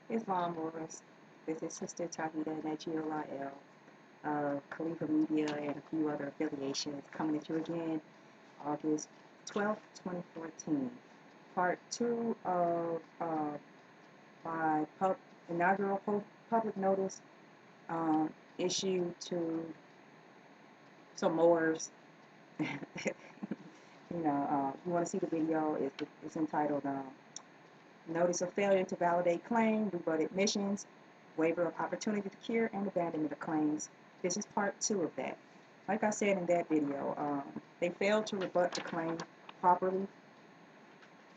Islam Wars. This is Sister Tahida Najee-Ullah of Califa Media and a few other affiliations coming at you again August 12th, 2014. Part 2 of my inaugural public notice issued to some Moors. If you want to see the video, it's entitled Notice of Failure to Validate Claim, Rebut Admissions, Waiver of Opportunity to Cure, and Abandonment of Claims. This is part 2 of that. Like I said in that video, they failed to rebut the claim properly.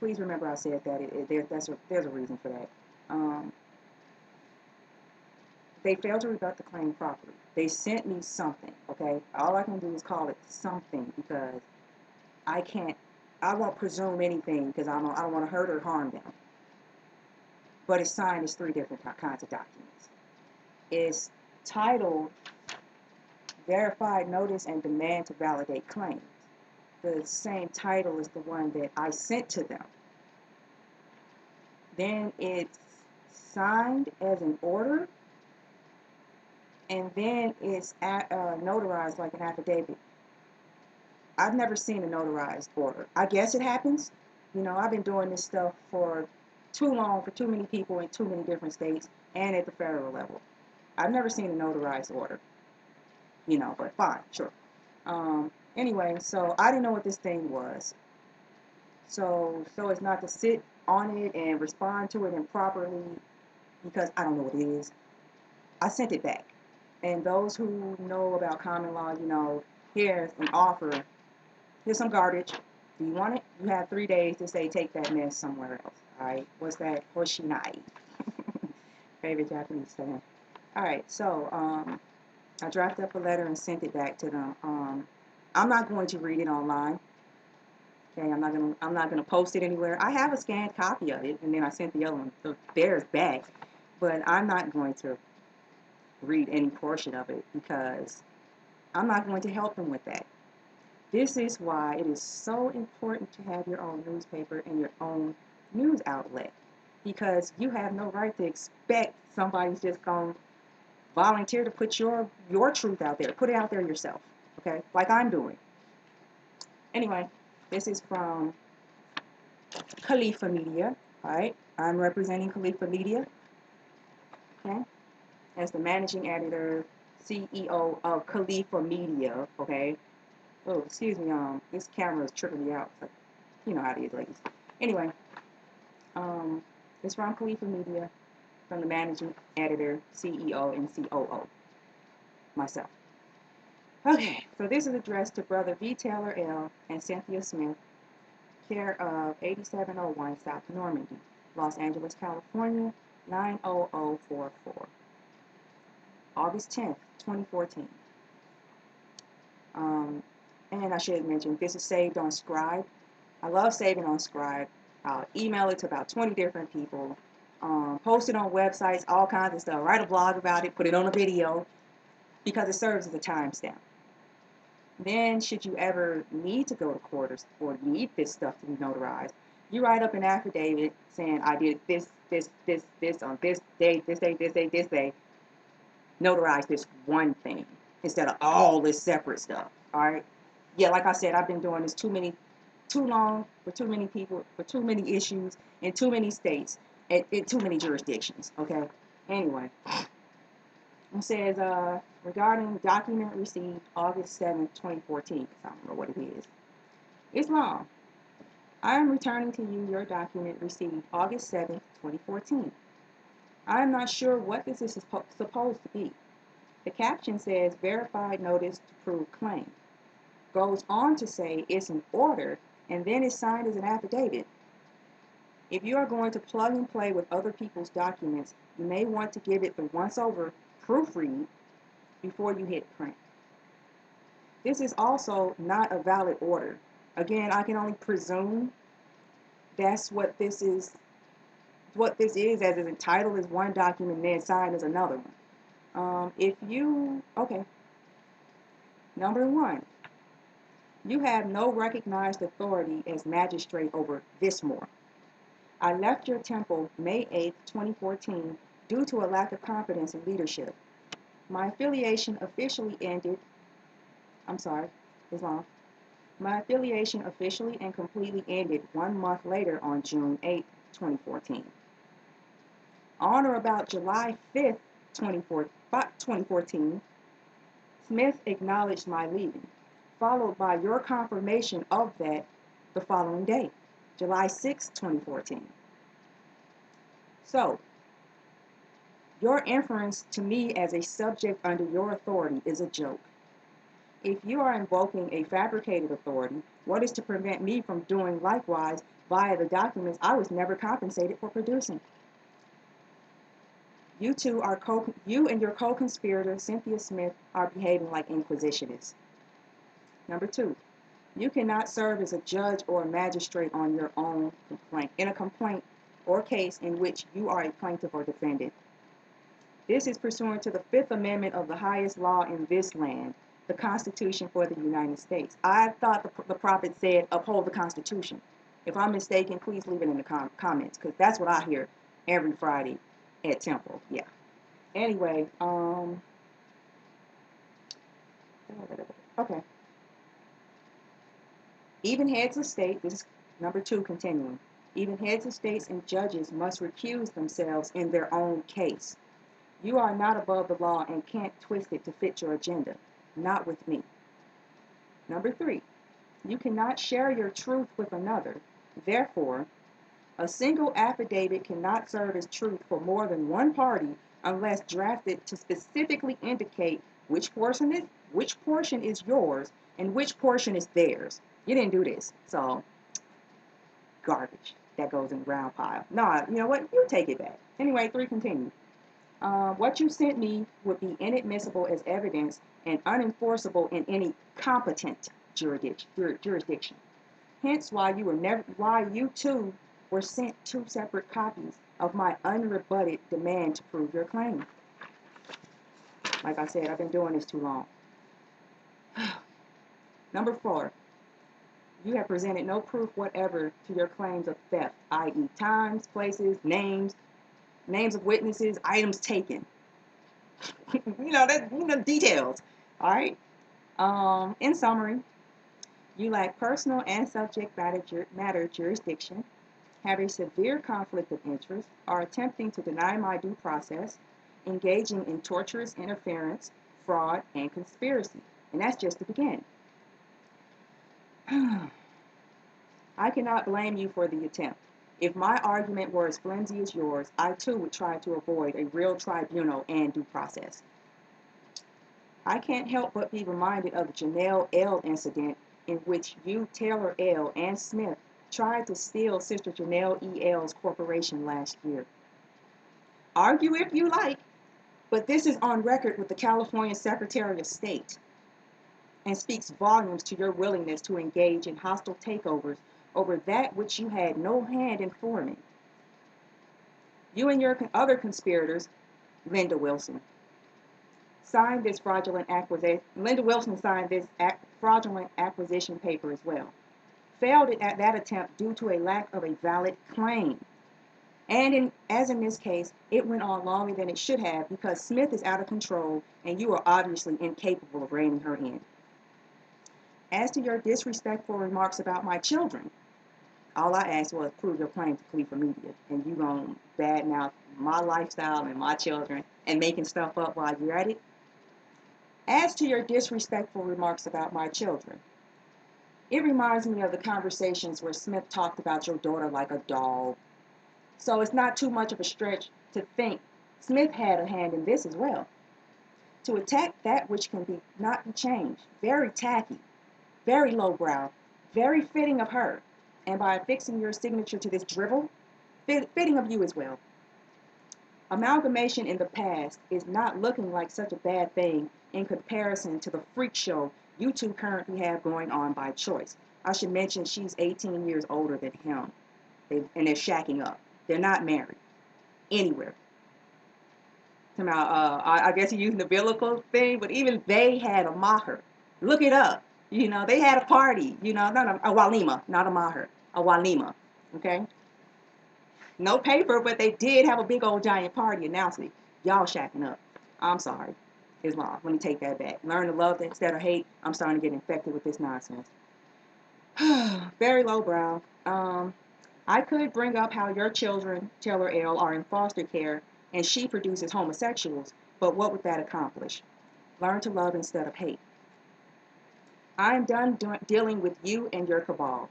Please remember I said that. There's a reason for that. They failed to rebut the claim properly. They sent me something, okay? All I can do is call it something because I won't presume anything because I don't want to hurt or harm them. But it's signed as 3 different kinds of documents. It's titled Verified Notice and Demand to Validate Claims. The same title is the one that I sent to them. Then it's signed as an order, and then it's notarized like an affidavit. I've never seen a notarized order. I guess it happens. I've been doing this stuff for too long, for too many people in too many different states and at the federal level. I've never seen a notarized order, but fine, sure. Anyway, so I didn't know what this thing was. So as not to sit on it and respond to it improperly because I don't know what it is, I sent it back. And those who know about common law, here's an offer. Here's some garbage. Do you want it? You have 3 days to say take that mess somewhere else. All right. What's that? Hoshinai. Favorite Japanese saying. All right. So I drafted up a letter and sent it back to them. I'm not going to read it online. Okay. I'm not gonna post it anywhere. I have a scanned copy of it, and then I sent the other one. So there's back. But I'm not going to read any portion of it because I'm not going to help them with that. This is why it is so important to have your own newspaper and your own news outlet, because you have no right to expect somebody's just going to volunteer to put your truth out there. Put it out there yourself, okay? Like I'm doing. Anyway, this is from Califa Media, all right? I'm representing Califa Media, okay? As the managing editor, CEO of Califa Media, okay? Oh, excuse me, this camera is tripping me out. So, you know how it is, ladies. Anyway, it's from Califa Media, from the managing editor, CEO, and COO, myself. Okay, so this is addressed to Brother V.Taylor L. and Cynthia Smith, care of 8701 South Normandy, Los Angeles, California, 90044. August 10th, 2014. And I should mention, this is saved on Scribe. I love saving on Scribe. I'll email it to about 20 different people, post it on websites, all kinds of stuff, write a blog about it, put it on a video, because it serves as a timestamp. Then, should you ever need to go to court or need this stuff to be notarized, you write up an affidavit saying, I did this on this date, this date, this date, this day, notarize this one thing instead of all this separate stuff, all right? Yeah, like I said, I've been doing this too long, for too many people, for too many issues, in too many states, in too many jurisdictions, okay? Anyway, it says, regarding document received August 7th, 2014, because I don't know what it is. It's long. I am returning to you your document received August 7th, 2014. I am not sure what this is supposed to be. The caption says, verified notice to prove claim. Goes on to say it's an order, and then it's signed as an affidavit. If you are going to plug and play with other people's documents, you may want to give it the once-over proofread before you hit print. This is also not a valid order. Again, I can only presume that's what this is. What this is, as it's entitled as one document and then signed as another one. Okay. Number 1, you have no recognized authority as magistrate over this more. I left your temple May 8, 2014 due to a lack of confidence in leadership. My affiliation officially ended, I'm sorry, it's long. My affiliation officially and completely ended 1 month later on June 8, 2014. On or about July 5th, 2014, Smith acknowledged my leaving, followed by your confirmation of that the following day, July 6, 2014. So, your inference to me as a subject under your authority is a joke. If you are invoking a fabricated authority, what is to prevent me from doing likewise via the documents I was never compensated for producing? You and your co-conspirator, Cynthia Smith, are behaving like inquisitionists. Number 2, you cannot serve as a judge or a magistrate on your own complaint, in a complaint or case in which you are a plaintiff or defendant. This is pursuant to the Fifth Amendment of the highest law in this land, the Constitution for the United States. I thought the prophet said, uphold the Constitution. If I'm mistaken, please leave it in the comments, because that's what I hear every Friday at Temple. Yeah. Anyway, okay. Even heads of state, this is number 2 continuing. Even heads of states and judges must recuse themselves in their own case. You are not above the law and can't twist it to fit your agenda. Not with me. Number 3, you cannot share your truth with another. Therefore, a single affidavit cannot serve as truth for more than one party unless drafted to specifically indicate which portion is yours and which portion is theirs. You didn't do this, so garbage. That goes in the round pile. Nah, you know what? You take it back. Anyway, 3 continue. What you sent me would be inadmissible as evidence and unenforceable in any competent jurisdiction. Hence, why you too were sent 2 separate copies of my unrebutted demand to prove your claim. Like I said, I've been doing this too long. Number 4, you have presented no proof whatever to your claims of theft, i.e., times, places, names of witnesses, items taken. Details. All right. In summary, you lack personal and subject matter jurisdiction, have a severe conflict of interest, are attempting to deny my due process, engaging in torturous interference, fraud, and conspiracy. And that's just to begin. I cannot blame you for the attempt. If my argument were as flimsy as yours, I too would try to avoid a real tribunal and due process. I can't help but be reminded of the Janelle L. incident in which you, Taylor L., and Smith tried to steal Sister Janelle E. L.'s corporation last year. Argue if you like, but this is on record with the California Secretary of State and speaks volumes to your willingness to engage in hostile takeovers over that which you had no hand in forming. You and your other conspirators, Linda Wilson, signed this fraudulent acquisition. Linda Wilson signed this fraudulent acquisition paper as well. Failed at that attempt due to a lack of a valid claim. And as in this case, it went on longer than it should have because Smith is out of control and you are obviously incapable of reining her in. As to your disrespectful remarks about my children, all I asked was prove your claim to califamedi, and you gonna badmouth my lifestyle and my children and making stuff up while you're at it. As to your disrespectful remarks about my children, it reminds me of the conversations where Smith talked about your daughter like a doll. So it's not too much of a stretch to think Smith had a hand in this as well. To attack that which not be changed, very tacky, very lowbrow, very fitting of her, and by affixing your signature to this drivel, fitting of you as well. Amalgamation in the past is not looking like such a bad thing in comparison to the freak show you two currently have going on by choice. I should mention she's 18 years older than him, and they're shacking up. They're not married anywhere. I guess you're using the biblical thing, but even they had a maher. Look it up. They had a party. Not a walima, not a maher, a walima. Okay. No paper, but they did have a big old giant party announcing it. Y'all shacking up. I'm sorry. Islam. Let me take that back. Learn to love instead of hate. I'm starting to get infected with this nonsense. Very lowbrow. I could bring up how your children, Taylor L., are in foster care and she produces homosexuals, but what would that accomplish? Learn to love instead of hate. I am done dealing with you and your cabal.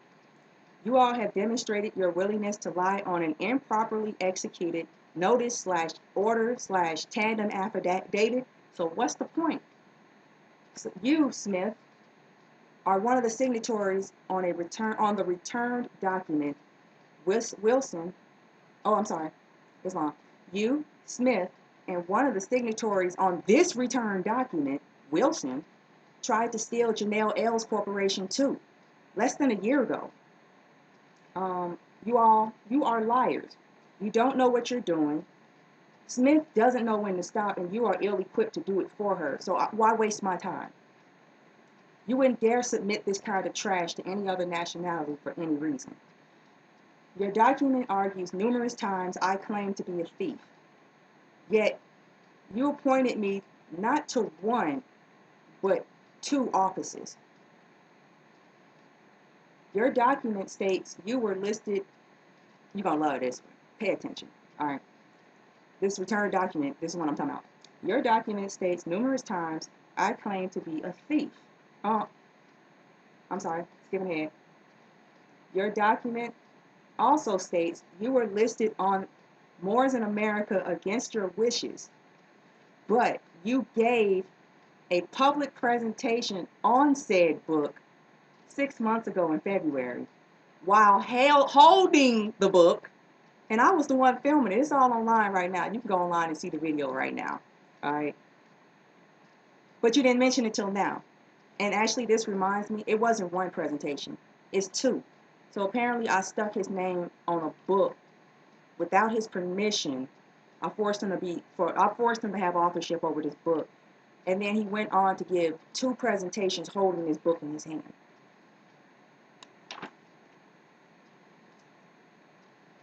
You all have demonstrated your willingness to lie on an improperly executed notice/order/tandem affidavit. So what's the point? So you, Smith, are one of the signatories on the returned document. Wilson, oh, I'm sorry, Islam. You, Smith, and one of the signatories on this returned document, Wilson, tried to steal Janelle L's corporation too, less than a year ago. You are liars. You don't know what you're doing. Smith doesn't know when to stop, and you are ill-equipped to do it for her. So why waste my time? You wouldn't dare submit this kind of trash to any other nationality for any reason. Your document argues numerous times I claim to be a thief. Yet, you appointed me not to one, but 2 offices. Your document states you were listed. You're going to love this one. Pay attention. All right. This return document, this is what I'm talking about. Your document states numerous times I claim to be a thief. Oh, I'm sorry. Skipping ahead. Your document also states you were listed on Moors in America against your wishes, but you gave a public presentation on said book 6 months ago in February while holding the book, and I was the one filming it. It's all online right now. You can go online and see the video right now. All right. But you didn't mention it till now. And actually, this reminds me, it wasn't 1 presentation. It's 2. So apparently I stuck his name on a book without his permission. I forced him to have authorship over this book. And then he went on to give 2 presentations holding this book in his hand.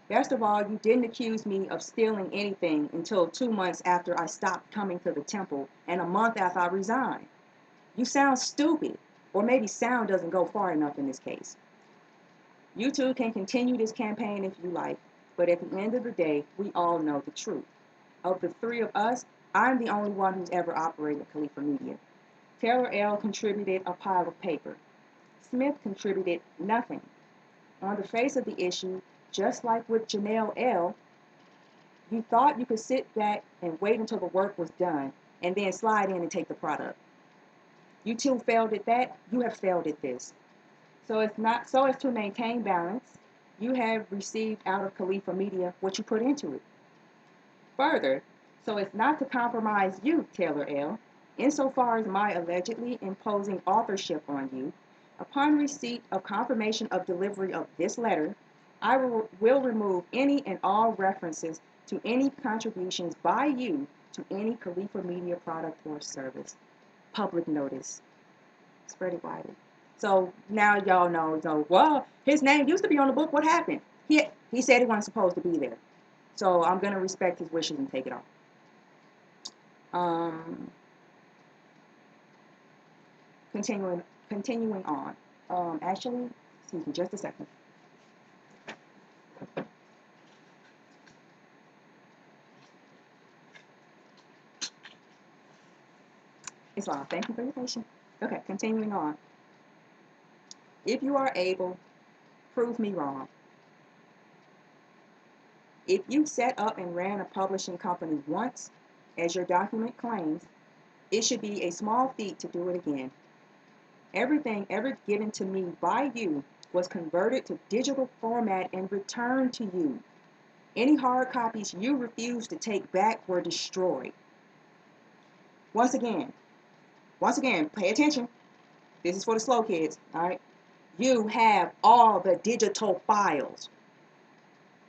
Best of all, you didn't accuse me of stealing anything until 2 months after I stopped coming to the temple and a month after I resigned. You sound stupid, or maybe sound doesn't go far enough in this case. You two can continue this campaign if you like, but at the end of the day, we all know the truth. Of the 3 of us, I'm the only one who's ever operated Califa Media. Taylor L. contributed a pile of paper. Smith contributed nothing. On the face of the issue, just like with Janelle L., you thought you could sit back and wait until the work was done and then slide in and take the product. You two failed at that, you have failed at this. So as to maintain balance, you have received out of Califa Media what you put into it. Further, so as not to compromise you, Taylor L., insofar as my allegedly imposing authorship on you, upon receipt of confirmation of delivery of this letter, I will remove any and all references to any contributions by you to any Califa Media product or service. Public notice. Spread it widely. So now y'all know, well, his name used to be on the book. What happened? He said he wasn't supposed to be there. So I'm going to respect his wishes and take it off. Continuing on. Actually, excuse me, just a second. Islam, thank you for your patience. Okay, continuing on. If you are able, prove me wrong. If you set up and ran a publishing company once, as your document claims, it should be a small feat to do it again. Everything ever given to me by you was converted to digital format and returned to you. Any hard copies you refused to take back were destroyed. Once again, pay attention. This is for the slow kids, all right? You have all the digital files.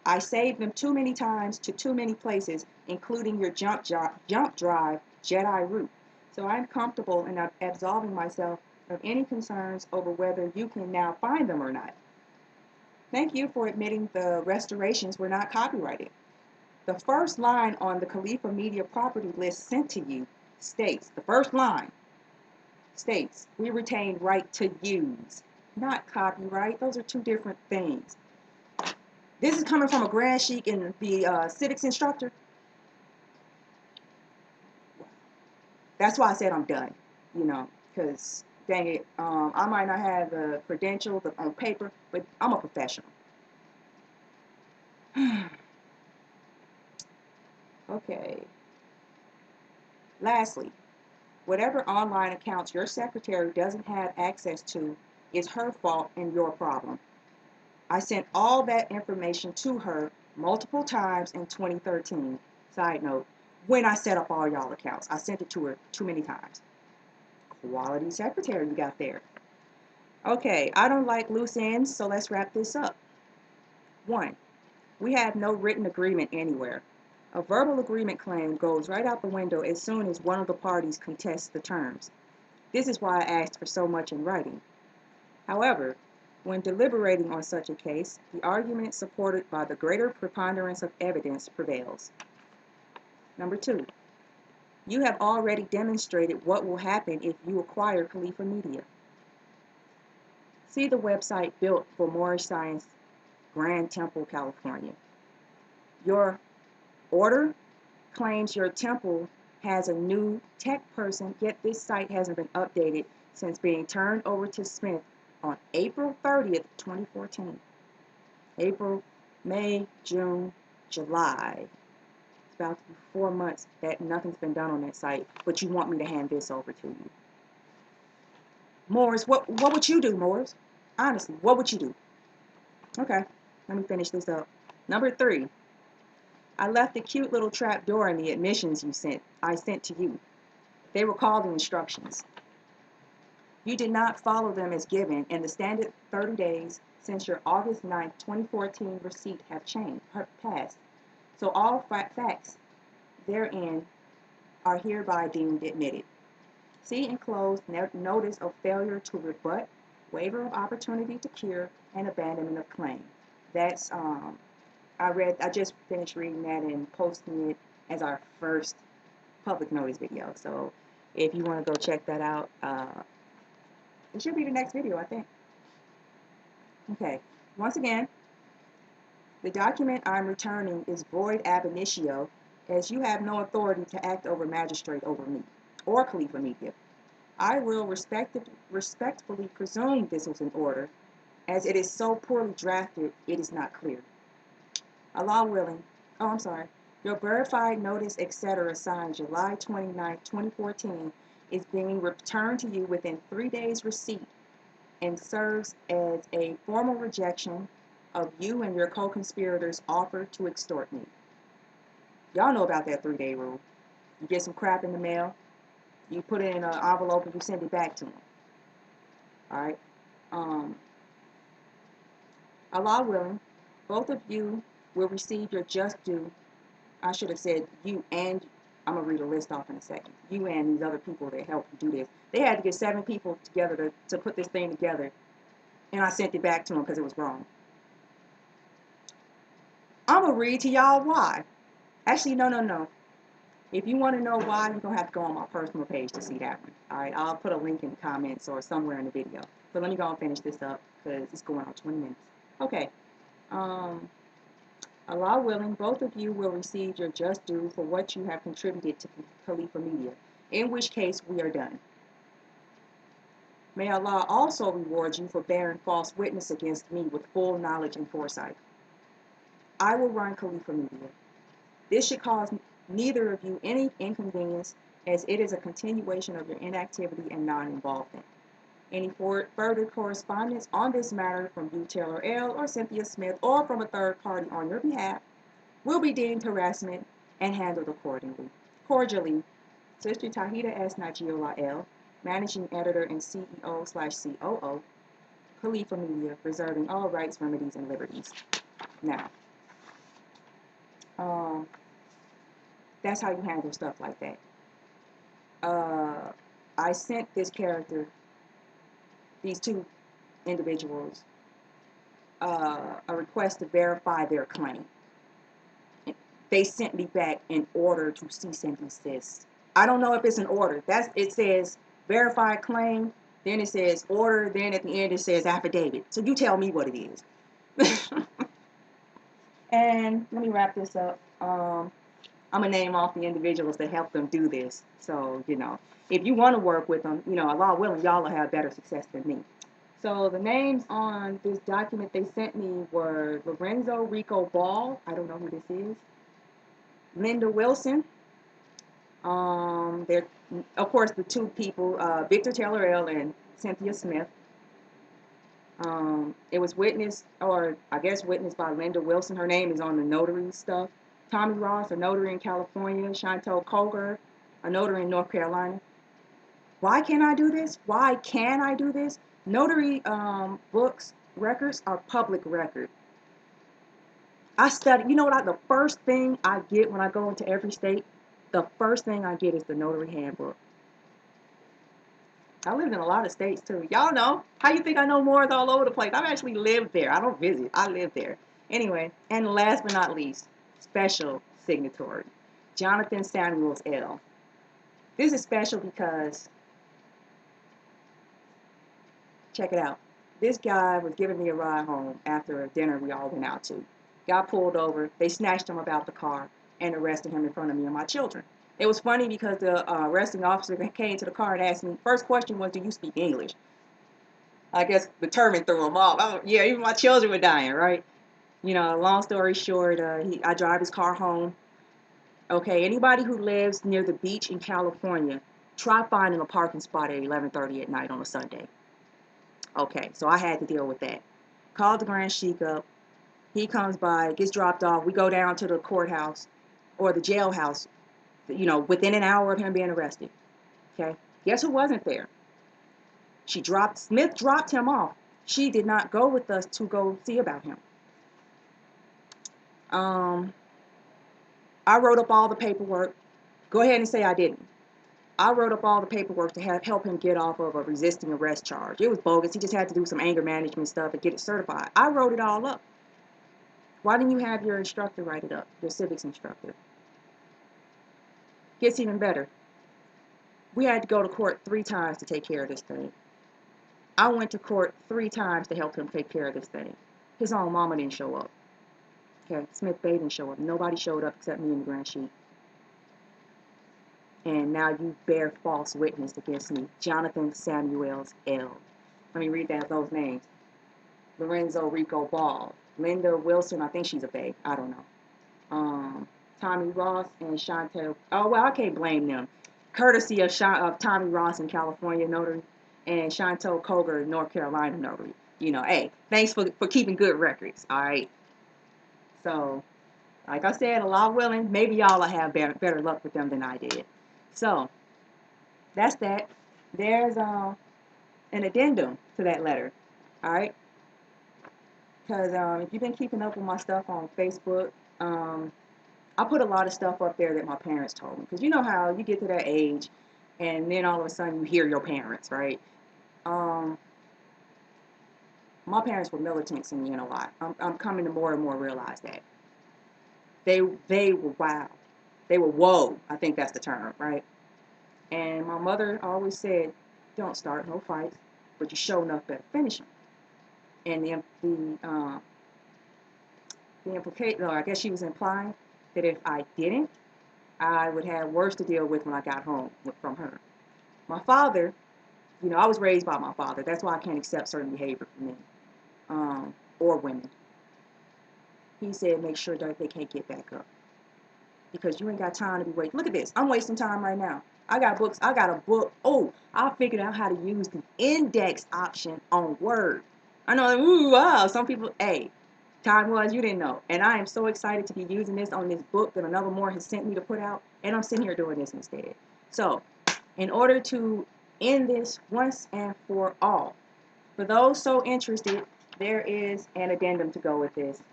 I saved them too many times to too many places, including your jump drive Jedi root. So I'm comfortable in absolving myself of any concerns over whether you can now find them or not. Thank you for admitting the restorations were not copyrighted. The first line on the Califa Media property list sent to you states, the first line states, we retain right to use, not copyright. Those are two different things. This is coming from a Grand Sheik and the civics instructor. That's why I said I'm done, you know, because dang it, I might not have the credentials on paper, but I'm a professional. Okay. Lastly, whatever online accounts your secretary doesn't have access to is her fault and your problem. I sent all that information to her multiple times in 2013. Side note, when I set up all y'all accounts, I sent it to her too many times. Quality secretary you got there. Okay, I don't like loose ends, so let's wrap this up. 1. We have no written agreement anywhere. A verbal agreement claim goes right out the window as soon as one of the parties contests the terms. This is why I asked for so much in writing. However, when deliberating on such a case, the argument supported by the greater preponderance of evidence prevails. Number 2, you have already demonstrated what will happen if you acquire Califa Media. See the website built for Moorish Science, Grand Temple, California. Your order claims your temple has a new tech person, yet this site hasn't been updated since being turned over to Smith on April 30th, 2014. April, May, June, July. It's about to be 4 months that nothing's been done on that site, but you want me to hand this over to you. Morris, what would you do, Morris? Honestly, what would you do? Okay, let me finish this up. Number 3, I left a cute little trap door in the admissions I sent to you. They were called the instructions. You did not follow them as given, and the standard 30 days since your August 9, 2014 receipt have passed. So all facts therein are hereby deemed admitted. See enclosed notice of failure to rebut, waiver of opportunity to cure, and abandonment of claim. That's I just finished reading that and posting it as our first public notice video. So if you want to go check that out, it should be the next video, I think. Okay, once again, the document I'm returning is void ab initio, as you have no authority to act over magistrate over me or Califa Media. I will respectfully presume this was in order, as it is so poorly drafted it is not clear. Allah willing, your verified notice, etc., signed July 29, 2014, is being returned to you within 3 days receipt and serves as a formal rejection of you and your co-conspirators' offer to extort me. Y'all know about that 3-day rule. You get some crap in the mail, you put it in an envelope and you send it back to them. Alright? Allah willing, both of you will receive your just due. I should have said you and, I'm going to read a list off in a second. You and these other people that helped you do this. They had to get 7 people together to put this thing together. And I sent it back to them because it was wrong. I'm going to read to y'all why. Actually, no. If you want to know why, you're going to have to go on my personal page to see that one. Alright, I'll put a link in the comments or somewhere in the video. But let me go and finish this up because it's going on 20 minutes. Okay. Allah willing, both of you will receive your just due for what you have contributed to Califa Media, in which case we are done. May Allah also reward you for bearing false witness against me with full knowledge and foresight. I will run Califa Media. This should cause neither of you any inconvenience, as it is a continuation of your inactivity and non-involvement. Any further correspondence on this matter from V.Taylor L. or Cynthia Smith or from a third party on your behalf will be deemed harassment and handled accordingly. Cordially, Sister Tahita S. Najee-Ullah L., Managing Editor and CEO/COO, Califa Media, reserving all rights, remedies, and liberties. Now, that's how you handle stuff like that. I sent this character, these 2 individuals, a request to verify their claim. They sent me back an order to cease and desist. I don't know if it's an order. It says verified claim, then it says order, then at the end it says affidavit. So you tell me what it is. And let me wrap this up. I'm gonna name off the individuals that helped them do this. So, if you want to work with them, Allah willing, y'all will have better success than me. So the names on this document they sent me were Lorenzo Rico Ball. I don't know who this is. Linda Wilson. They're, of course, the two people, V.Taylor L. and Cynthia Smith. It was witnessed, or I guess witnessed by Linda Wilson. Her name is on the notary stuff. Tommy Ross, a notary in California. Chantel Coger, a notary in North Carolina. Why can't I do this? Why can I do this? Notary books, records are public record. I study, the first thing I get when I go into every state, the first thing I get is the notary handbook. I lived in a lot of states too. Y'all know. How you think I know more all over the place? I've actually lived there. I don't visit. I live there. Anyway, and last but not least, special signatory, Jonathan Samuels L. This is special because, check it out. This guy was giving me a ride home after a dinner we all went out to. Got pulled over. They snatched him about the car and arrested him in front of me and my children. It was funny because the arresting officer came to the car and asked me, first question was, do you speak English? I guess the term threw him off. Yeah, even my children were dying, right? Long story short, I drive his car home. Okay, anybody who lives near the beach in California, try finding a parking spot at 11:30 at night on a Sunday. Okay, so I had to deal with that. Called the Grand Sheik up. He comes by, gets dropped off. We go down to the courthouse or the jailhouse, within an hour of him being arrested. Okay, guess who wasn't there? Smith dropped him off. She did not go with us to go see about him. I wrote up all the paperwork. Go ahead and say I didn't. I wrote up all the paperwork to help him get off of a resisting arrest charge. It was bogus. He just had to do some anger management stuff and get it certified. I wrote it all up. Why didn't you have your instructor write it up, your civics instructor? Gets even better. We had to go to court 3 times to take care of this thing. I went to court 3 times to help him take care of this thing. His own mama didn't show up. Okay, Smith Bay didn't show up. Nobody showed up except me and the Grand Sheik. And now you bear false witness against me. Jonathan Samuels L. Let me read those names. Lorenzo Rico Ball. Linda Wilson, I think she's a babe. I don't know. Tommy Ross and Chantel. Oh, well, I can't blame them. Courtesy of Tommy Ross in California notary and Chantel Coger, North Carolina notary. Hey, thanks for keeping good records, all right? So, like I said, Allah willing, maybe y'all will have better luck with them than I did. So, that's that. There's an addendum to that letter, all right? Because if you've been keeping up with my stuff on Facebook, I put a lot of stuff up there that my parents told me. Because you know how you get to that age, and then all of a sudden you hear your parents, right? My parents were militants in the NOI. I'm coming to more and more realize that. They were wow. They were whoa. I think that's the term, right? And my mother always said, don't start no fights, but you sure enough better finish them. And the implication, I guess she was implying that if I didn't, I would have worse to deal with when I got home from her. My father, I was raised by my father. That's why I can't accept certain behavior from men or women. He said, make sure that they can't get back up. Because you ain't got time to be waiting. Look at this. I'm wasting time right now. I got books. I got a book. Oh, I figured out how to use the index option on Word. I know, ooh, wow. Some people, hey, time was, you didn't know. And I am so excited to be using this on this book that another more has sent me to put out. And I'm sitting here doing this instead. So, in order to end this once and for all, for those so interested, there is an addendum to go with this.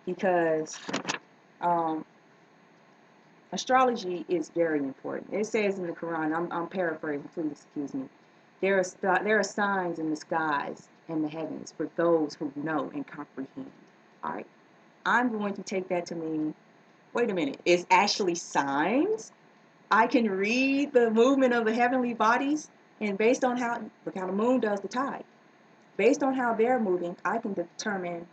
Because astrology is very important. It says in the Quran, I'm paraphrasing, please excuse me. There are signs in the skies in the heavens for those who know and comprehend. All right. I'm going to take that to mean, wait a minute, it's actually signs. I can read the movement of the heavenly bodies, and based on how, look how the moon does the tide. Based on how they're moving, I can determine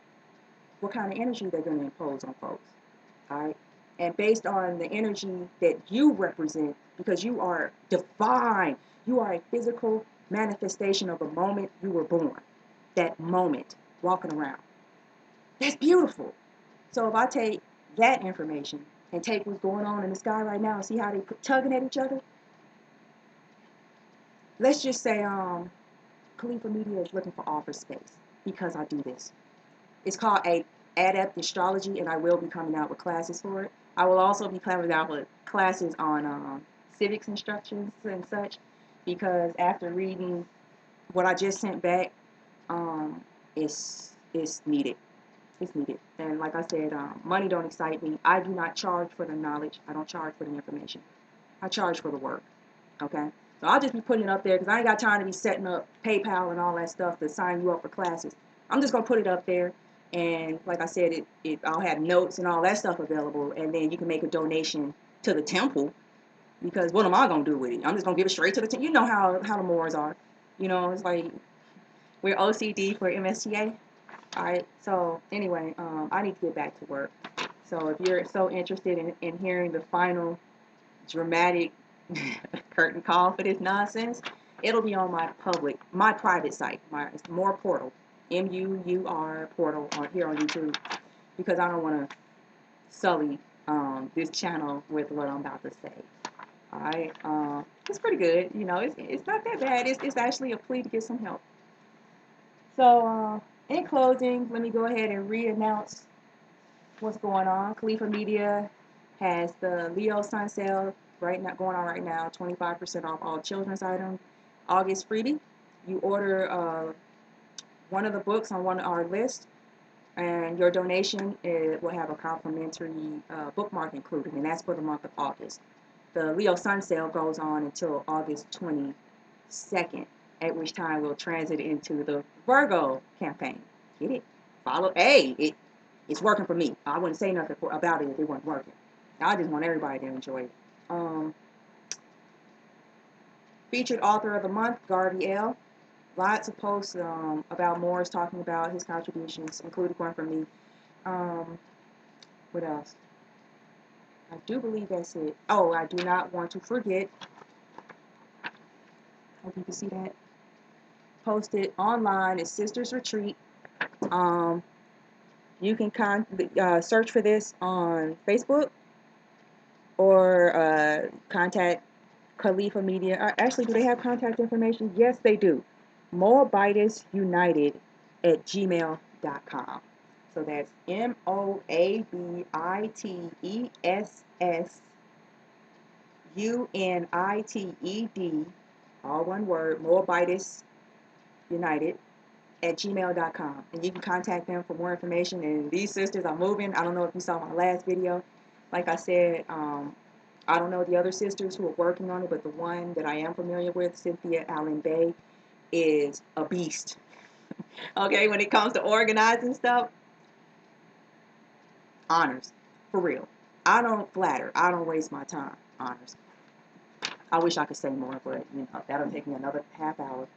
what kind of energy they're going to impose on folks. All right. And based on the energy that you represent, because you are divine, you are a physical manifestation of the moment you were born, that moment walking around. That's beautiful. So if I take that information and take what's going on in the sky right now and see how they tugging at each other, let's just say califamedi is looking for office space because I do this. It's called a adept astrology, and I will be coming out with classes for it. I will also be coming out with classes on civics instructions and such, because after reading what I just sent back, it's needed. It's needed. And like I said, money don't excite me. I do not charge for the knowledge. I don't charge for the information. I charge for the work. Okay? So I'll just be putting it up there because I ain't got time to be setting up PayPal and all that stuff to sign you up for classes. I'm just going to put it up there. And like I said, I'll have notes and all that stuff available. And then you can make a donation to the temple, because what am I going to do with it? I'm just going to give it straight to the temple. You know how the Moors are. You know, it's like we're OCD for MSTA. All right. So anyway, I need to get back to work. So if you're so interested in hearing the final dramatic curtain call for this nonsense, it'll be on my private site, it's More Portal, MUUR Portal, on here on YouTube, because I don't want to sully this channel with what I'm about to say. All right, it's pretty good. You know, it's not that bad. It's actually a plea to get some help. So in closing, let me go ahead and re-announce what's going on. califamedi has the Leo Sun Sale going on right now, 25% off all children's items. August freebie. You order one of the books on one of our lists, and your donation will have a complimentary bookmark included, and that's for the month of August. The Leo Sun Sale goes on until August 22nd, at which time we'll transit into the Virgo campaign. Get it? Follow. Hey, it's working for me. I wouldn't say nothing about it if it wasn't working. I just want everybody to enjoy it. Featured author of the month, Garvey L. Lots of posts about Morris talking about his contributions, including one from me. What else? I do believe that's it. Oh, I do not want to forget. Hope you can see that. Posted online is Sisters Retreat. You can search for this on Facebook, or contact califamedi. Actually, do they have contact information? Yes, they do. moabitesunited@gmail.com. So that's MoabitesUnited, all one word, moabitesunited@gmail.com. And you can contact them for more information. And these sisters are moving. I don't know if you saw my last video. Like I said, I don't know the other sisters who are working on it, but the one that I am familiar with, Cynthia Allen Bay, is a beast. Okay, when it comes to organizing stuff, honors, for real. I don't flatter. I don't waste my time. Honors. I wish I could say more, but that'll take me another half hour.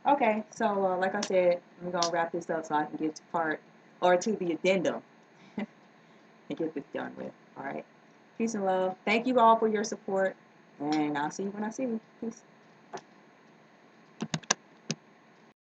Okay, so like I said, I'm gonna wrap this up so I can get to the addendum and get this done with. All right. Peace and love. Thank you all for your support, and I'll see you when I see you. Peace.